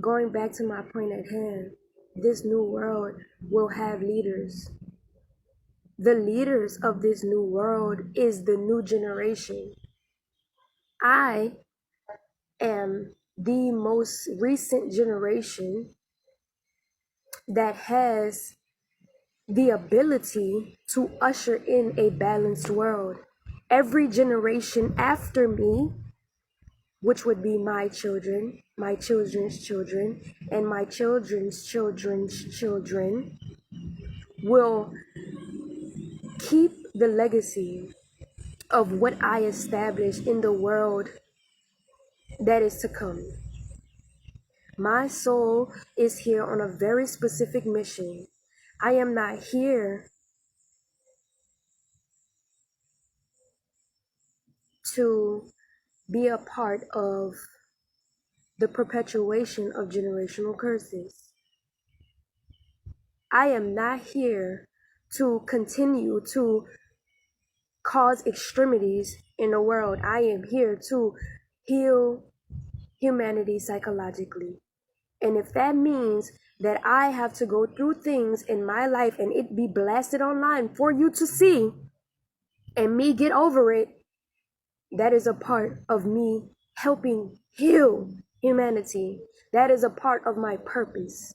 Going back to my point at hand, this new world will have leaders. The leaders of this new world is the new generation. I am the most recent generation that has the ability to usher in a balanced world. Every generation after me, which would be my children, my children's children, and my children's children's children, will keep the legacy of what I established in the world that is to come. My soul is here on a very specific mission. I am not here to be a part of the perpetuation of generational curses. I am not here to continue to cause extremities in the world. I am here to heal humanity psychologically. And if that means that I have to go through things in my life and it be blasted online for you to see and me get over it, that is a part of me helping heal humanity. That is a part of my purpose.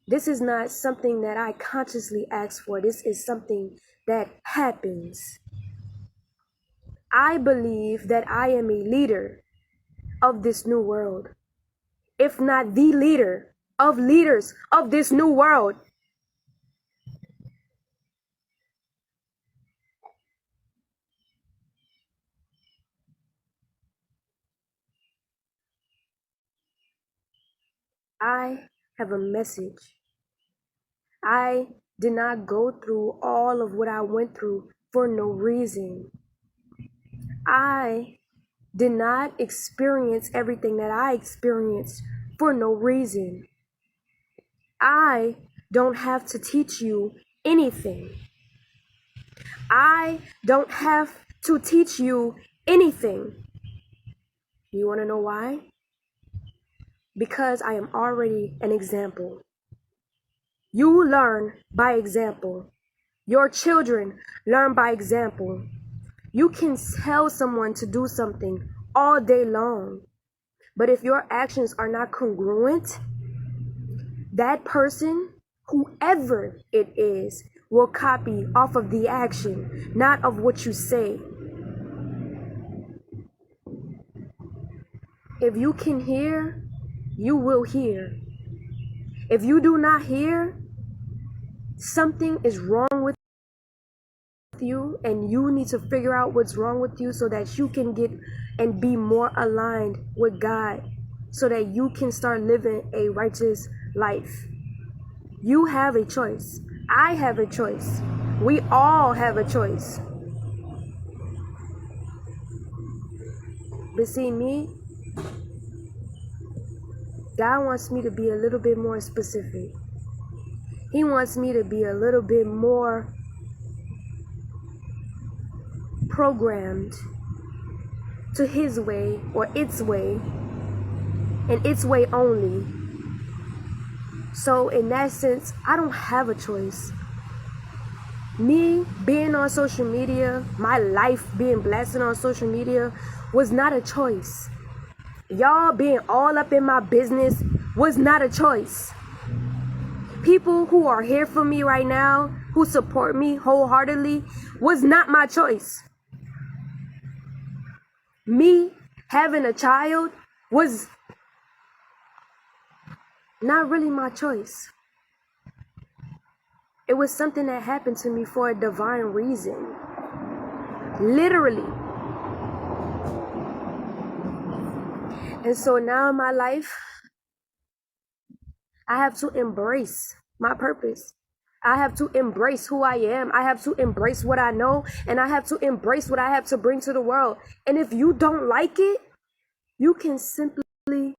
This is not something that I consciously ask for. This is something that happens. I believe that I am a leader of this new world, if not the leader of leaders of this new world. I have a message. I did not go through all of what I went through for no reason. I did not experience everything that I experienced for no reason. I don't have to teach you anything. I don't have to teach you anything. You want to know why? Because I am already an example. You learn by example. Your children learn by example. You can tell someone to do something all day long, but if your actions are not congruent, that person, whoever it is, will copy off of the action, not of what you say. If you can hear, you will hear. If you do not hear, something is wrong with you, and you need to figure out what's wrong with you so that you can get and be more aligned with God, so that you can start living a righteous life. You have a choice. I have a choice. We all have a choice. But see, me, God wants me to be a little bit more specific. He wants me to be a little bit more programmed to His way, or its way, and its way only. So in that sense, I don't have a choice. Me being on social media, my life being blasted on social media, was not a choice. Y'all being all up in my business was not a choice. People who are here for me right now, who support me wholeheartedly, was not my choice. Me having a child was not really my choice. It was something that happened to me for a divine reason. Literally. And so now in my life, I have to embrace my purpose. I have to embrace who I am. I have to embrace what I know, and I have to embrace what I have to bring to the world. And if you don't like it, you can simply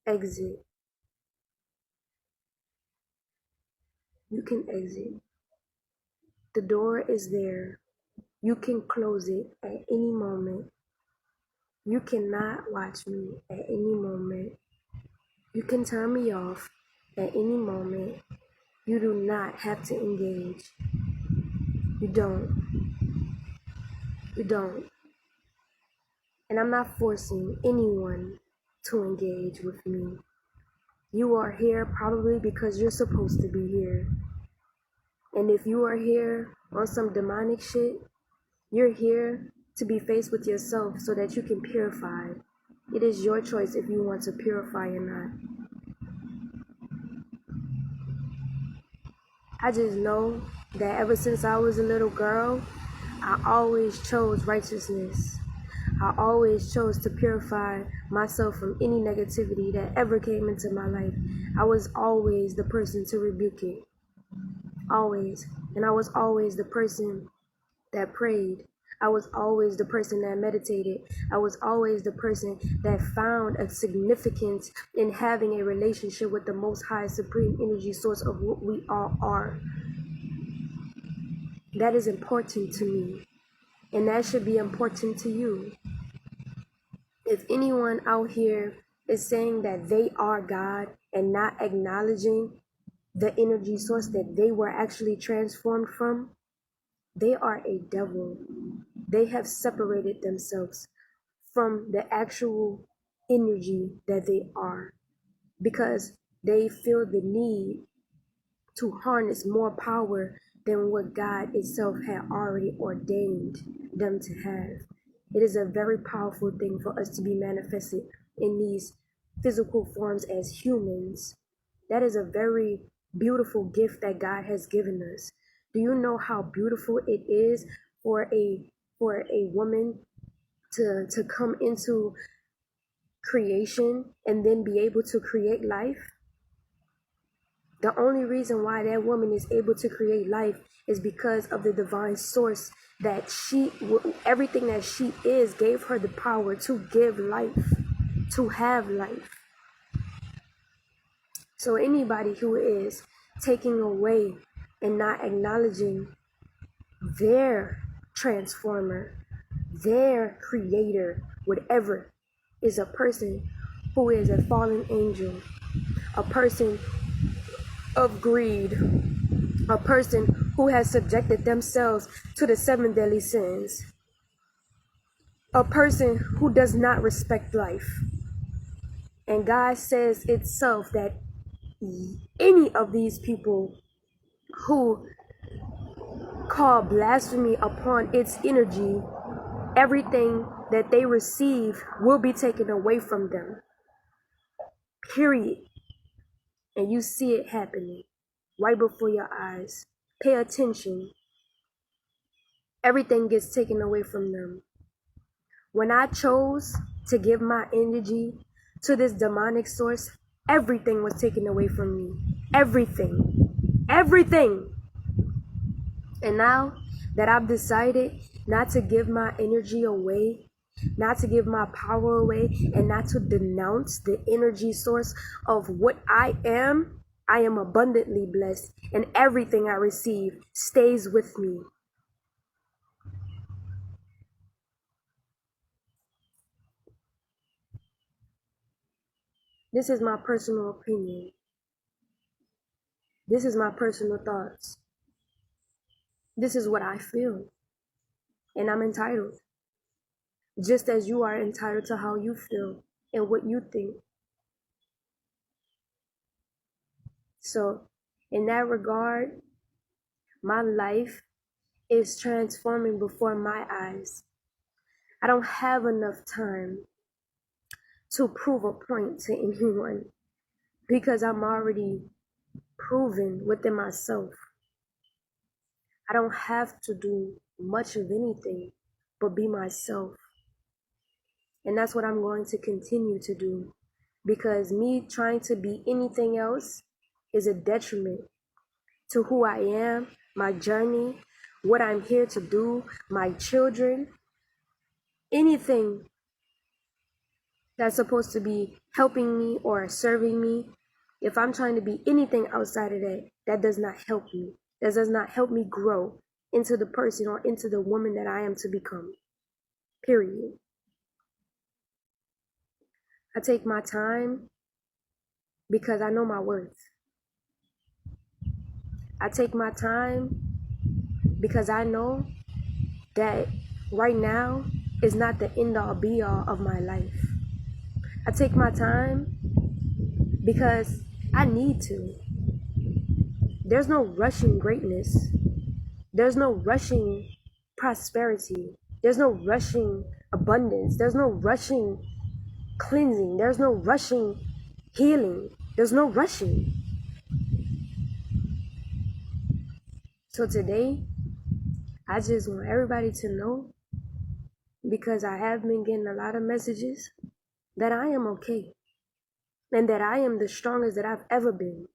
exit. You can exit. The door is there. You can close it at any moment. You cannot watch me at any moment. You can turn me off at any moment. You do not have to engage. You don't. You don't. And I'm not forcing anyone to engage with me. You are here probably because you're supposed to be here. And if you are here on some demonic shit, you're here to be faced with yourself so that you can purify. It is your choice if you want to purify or not. I just know that ever since I was a little girl, I always chose righteousness. I always chose to purify myself from any negativity that ever came into my life. I was always the person to rebuke it. Always. And I was always the person that prayed. I was always the person that meditated. I was always the person that found a significance in having a relationship with the Most High Supreme Energy Source of what we all are. That is important to me. And that should be important to you. If anyone out here is saying that they are God and not acknowledging the energy source that they were actually transformed from, they are a devil. They have separated themselves from the actual energy that they are because they feel the need to harness more power than what God itself had already ordained them to have. It is a very powerful thing for us to be manifested in these physical forms as humans. That is a very beautiful gift that God has given us. Do you know how beautiful it is for a woman to come into creation and then be able to create life? The only reason why that woman is able to create life is because of the divine source that everything that she is gave her the power to give life, to have life. So anybody who is taking away and not acknowledging their transformer, their creator, whatever, is a person who is a fallen angel, a person of greed, a person who has subjected themselves to the 7 deadly sins, a person who does not respect life. And God says itself that any of these people who call blasphemy upon its energy, everything that they receive will be taken away from them. Period. And you see it happening right before your eyes. Pay attention. Everything gets taken away from them. When I chose to give my energy to this demonic source, everything was taken away from me. Everything. Everything. And now that I've decided not to give my energy away, not to give my power away, and not to denounce the energy source of what I am abundantly blessed, and everything I receive stays with me. This is my personal opinion. This is my personal thoughts. This is what I feel. And I'm entitled. Just as you are entitled to how you feel and what you think. So, in that regard, my life is transforming before my eyes. I don't have enough time to prove a point to anyone because I'm already proven within myself. I don't have to do much of anything but be myself. And that's what I'm going to continue to do, because me trying to be anything else is a detriment to who I am, my journey, what I'm here to do, my children, anything that's supposed to be helping me or serving me. If I'm trying to be anything outside of that, that does not help me. That does not help me grow into the person or into the woman that I am to become. Period. I take my time because I know my worth. I take my time because I know that right now is not the end all be all of my life. I take my time because I need to. There's no rushing greatness. There's no rushing prosperity. There's no rushing abundance. There's no rushing cleansing. There's no rushing healing. There's no rushing. So today, I just want everybody to know, because I have been getting a lot of messages, that I am okay and that I am the strongest that I've ever been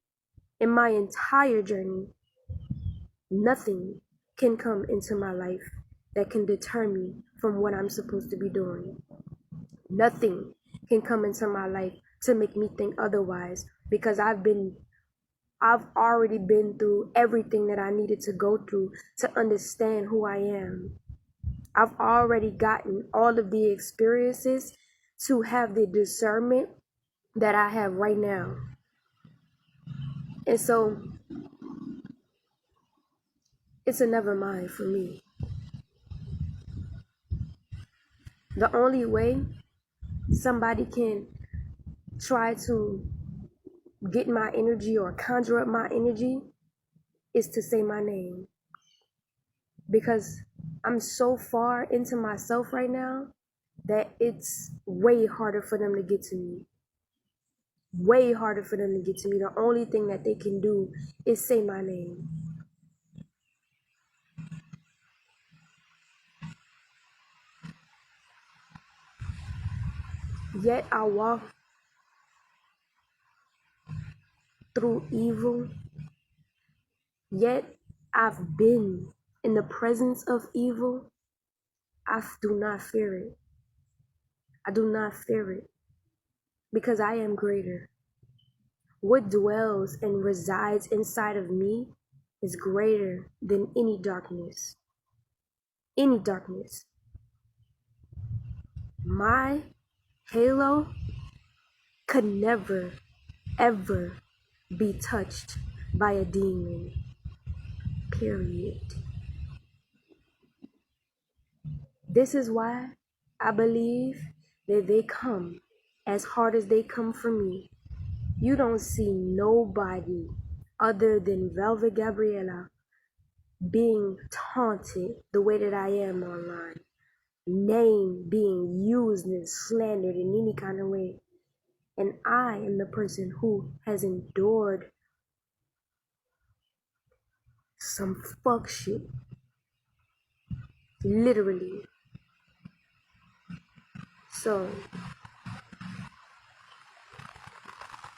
in my entire journey. Nothing can come into my life that can deter me from what I'm supposed to be doing. Nothing can come into my life to make me think otherwise, because I've already been through everything that I needed to go through to understand who I am. I've already gotten all of the experiences to have the discernment that I have right now. And so it's a never mind for me. The only way somebody can try to get my energy or conjure up my energy is to say my name. Because I'm so far into myself right now that it's way harder for them to get to me. Way harder for them to get to me. The only thing that they can do is say my name. Yet I walk through evil. Yet I've been in the presence of evil. I do not fear it. I do not fear it, because I am greater. What dwells and resides inside of me is greater than any darkness. Any darkness. My halo could never, ever be touched by a demon. Period. This is why I believe that they come as hard as they come for me. You don't see nobody other than Velvet Gabriella being taunted the way that I am online. Name being used and slandered in any kind of way. And I am the person who has endured some fuck shit. Literally. So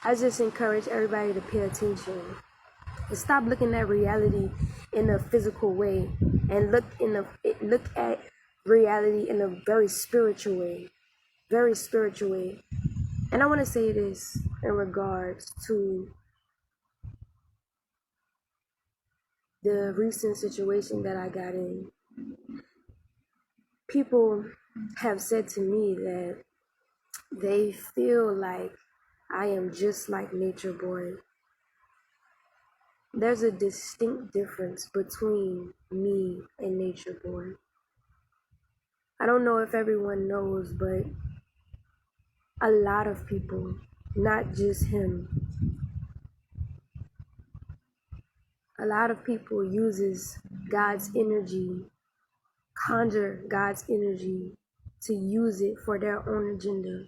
I just encourage everybody to pay attention and stop looking at reality in a physical way and look at reality in a very spiritual way. Very spiritual way. And I want to say this in regards to the recent situation that I got in. People have said to me that they feel like I am just like Nature Boy. There's a distinct difference between me and Nature Boy. I don't know if everyone knows, but a lot of people, not just him, a lot of people uses God's energy, conjure God's energy to use it for their own agenda.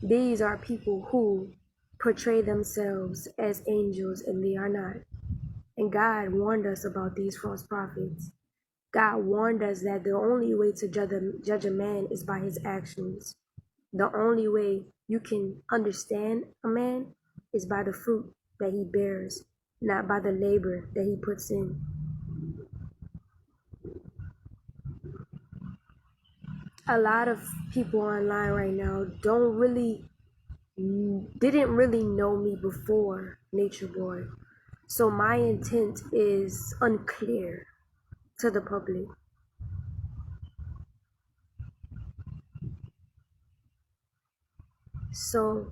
These are people who portray themselves as angels and they are not. And God warned us about these false prophets. God warned us that the only way to judge a man is by his actions. The only way you can understand a man is by the fruit that he bears, not by the labor that he puts in. A lot of people online right now didn't really know me before Nature Boy. So my intent is unclear to the public. So,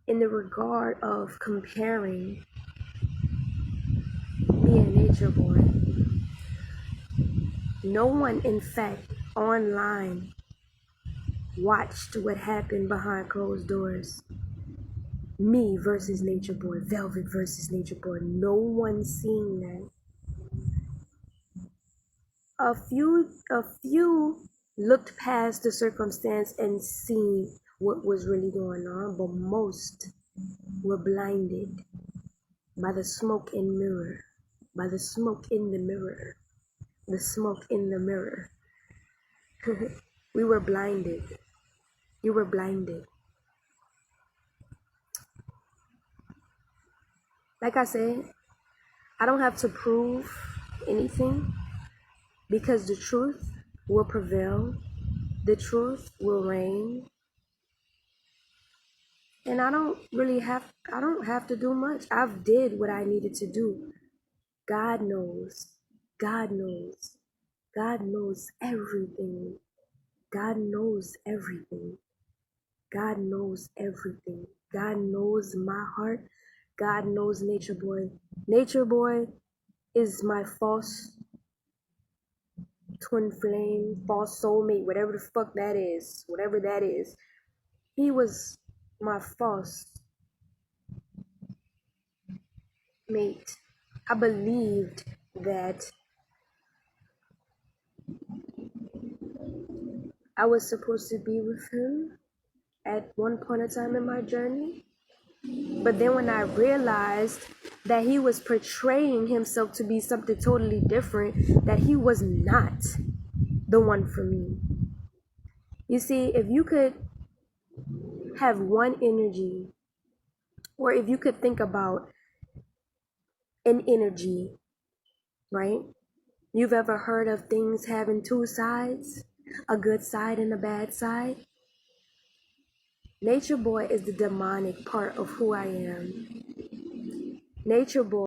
in the regard of comparing me and Nature Boy, no one, in fact, online watched what happened behind closed doors. Me versus Nature Boy, Velvet versus Nature Boy. No one seen that. A few looked past the circumstance and seen what was really going on, but most were blinded by the smoke in mirror, by the smoke in the mirror, the smoke in the mirror. We were blinded. You were blinded. Like I said, I don't have to prove anything because the truth will prevail. The truth will reign. And I don't have to do much. I've did what I needed to do. God knows. God knows. God knows everything. God knows everything. God knows everything. God knows my heart. God knows Nature Boy. Nature Boy is my false twin flame, false soulmate, whatever the fuck that is, whatever that is. He was my false mate. I believed that I was supposed to be with him at one point in time in my journey. But then when I realized that he was portraying himself to be something totally different, that he was not the one for me. You see, if you could have one energy, or if you could think about an energy, right? You've ever heard of things having two sides, a good side and a bad side? Nature Boy is the demonic part of who I am. Nature Boy